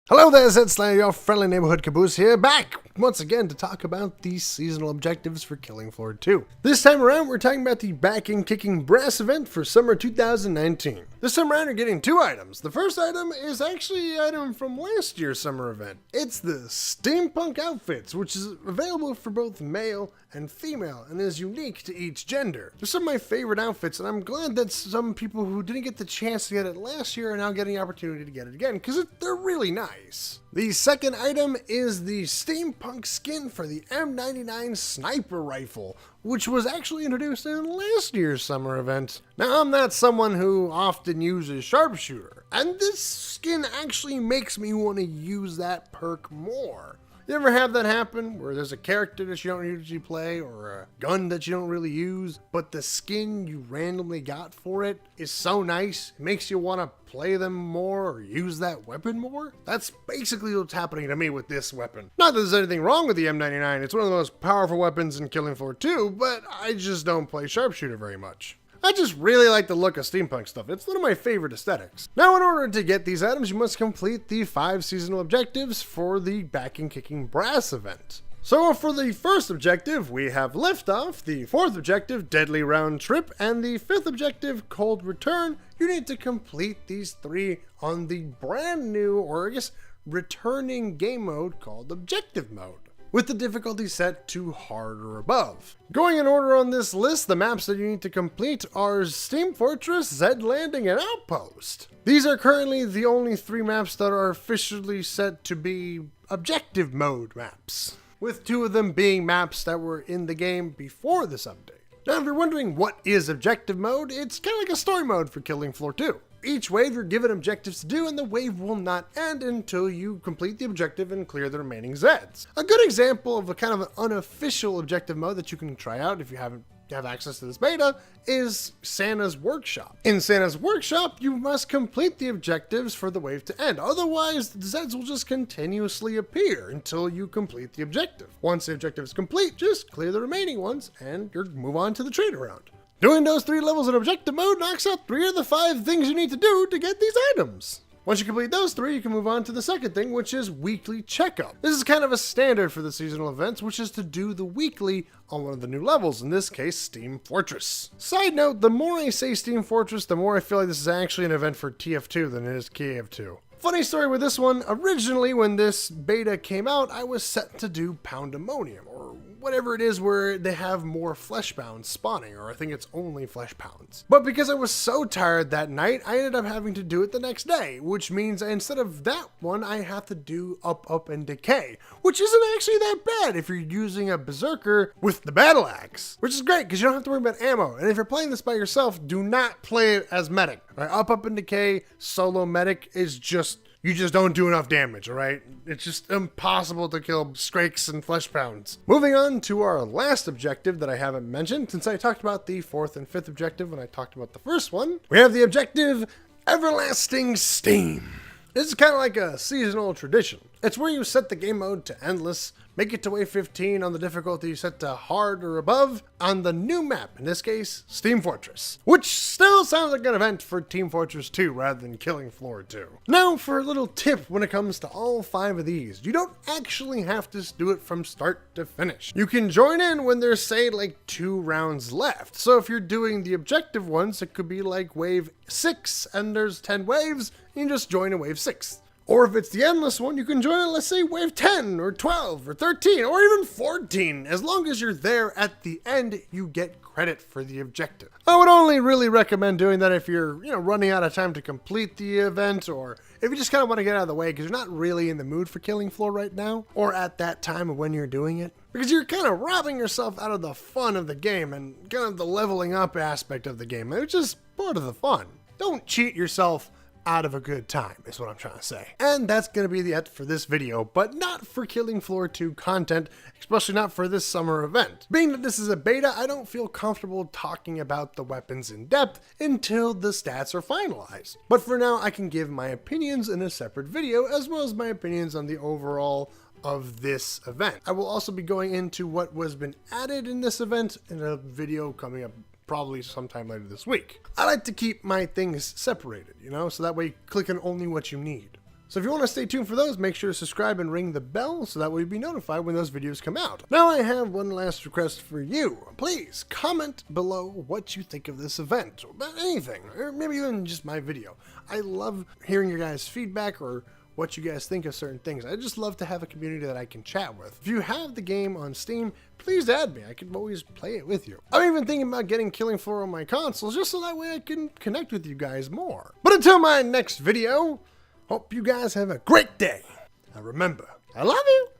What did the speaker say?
Hello there, ZEDs, your friendly neighborhood Caboose here, back once again to talk about the seasonal objectives for Killing Floor 2. This time around, we're talking about the backing kicking brass event for summer 2019. This time around, you're getting two items. The first item is actually an item from last year's summer event. It's the Steampunk outfits, which is available for both male and female, and is unique to each gender. They're some of my favorite outfits, and I'm glad that some people who didn't get the chance to get it last year are now getting the opportunity to get it again, because they're really nice. The second item is the Steampunk skin for the M99 Sniper Rifle, which was actually introduced in last year's summer event. Now, I'm not someone who often uses sharpshooter, and this skin actually makes me want to use that perk more. You ever have that happen where there's a character that you don't usually play or a gun that you don't really use, but the skin you randomly got for it is so nice, it makes you want to play them more or use that weapon more? That's basically what's happening to me with this weapon. Not that there's anything wrong with the M99, it's one of the most powerful weapons in Killing Floor 2, but I just don't play sharpshooter very much. I just really like the look of steampunk stuff. It's one of my favorite aesthetics. Now, in order to get these items, you must complete the 5 seasonal objectives for the backing kicking brass event. So for the first objective, we have Liftoff, the fourth objective, Deadly Round Trip, and the fifth objective, Cold Return. You need to complete these 3 on the brand new, or I guess, returning game mode called Objective Mode, with the difficulty set to hard or above. Going in order on this list, the maps that you need to complete are Steam Fortress, Zed Landing, and Outpost. These are currently the only 3 maps that are officially set to be objective mode maps, with 2 of them being maps that were in the game before this update. Now, if you're wondering what is objective mode, it's kind of like a story mode for Killing Floor 2. Each wave you're given objectives to do, and the wave will not end until you complete the objective and clear the remaining ZEDs. A good example of a kind of an unofficial objective mode that you can try out if you have access to this beta is Santa's Workshop. In Santa's Workshop, you must complete the objectives for the wave to end. Otherwise, the ZEDs will just continuously appear until you complete the objective. Once the objective is complete, just clear the remaining ones and you'll move on to the trade around. Doing those 3 levels in objective mode knocks out 3 of the 5 things you need to do to get these items. Once you complete those 3, you can move on to the second thing, which is weekly checkup. This is kind of a standard for the seasonal events, which is to do the weekly on one of the new levels, in this case, Steam Fortress. Side note, the more I say Steam Fortress, the more I feel like this is actually an event for TF2 than it is KF2. Funny story with this one, originally when this beta came out, I was set to do Poundemonium, or whatever it is where they have more flesh pounds spawning, or I think it's only flesh pounds. But because I was so tired that night, I ended up having to do it the next day, which means instead of that one, I have to do Up, and Decay, which isn't actually that bad if you're using a Berserker with the Battle Axe, which is great because you don't have to worry about ammo. And if you're playing this by yourself, do not play it as medic. Right? Up, and Decay, solo medic is just, you just don't do enough damage, alright? It's just impossible to kill Skrakes and Flesh Pounds. Moving on to our last objective that I haven't mentioned, since I talked about the 4th and 5th objective when I talked about the first one, we have the objective, Everlasting Steam. This is kind of like a seasonal tradition. It's where you set the game mode to endless, make it to wave 15 on the difficulty set to hard or above on the new map, in this case, Steam Fortress, which still sounds like an event for Team Fortress 2 rather than Killing Floor 2. Now for a little tip when it comes to all 5 of these, you don't actually have to do it from start to finish. You can join in when there's, say, like 2 rounds left. So if you're doing the objective ones, it could be like wave 6 and there's 10 waves, you can just join in wave 6. Or if it's the endless one, you can join it, let's say, wave 10, or 12, or 13, or even 14. As long as you're there at the end, you get credit for the objective. I would only really recommend doing that if you're, running out of time to complete the event, or if you just kind of want to get out of the way because you're not really in the mood for Killing Floor right now, or at that time of when you're doing it. Because you're kind of robbing yourself out of the fun of the game and kind of the leveling up aspect of the game, which is part of the fun. Don't cheat yourself out of a good time, is what I'm trying to say. And that's going to be the end for this video, but not for Killing Floor 2 content, especially not for this summer event. Being that this is a beta, I don't feel comfortable talking about the weapons in depth until the stats are finalized. But for now, I can give my opinions in a separate video, as well as my opinions on the overall of this event. I will also be going into what was been added in this event in a video coming up probably sometime later this week. I like to keep my things separated, so that way you click on only what you need. So if you want to stay tuned for those, make sure to subscribe and ring the bell so that way you'll be notified when those videos come out. Now I have one last request for you. Please comment below what you think of this event, or about anything, or maybe even just my video. I love hearing your guys' feedback or what you guys think of certain things. I just love to have a community that I can chat with. If you have the game on Steam, please add me. I can always play it with you. I'm even thinking about getting Killing Floor on my consoles just so that way I can connect with you guys more. But until my next video, hope you guys have a great day. And remember, I love you.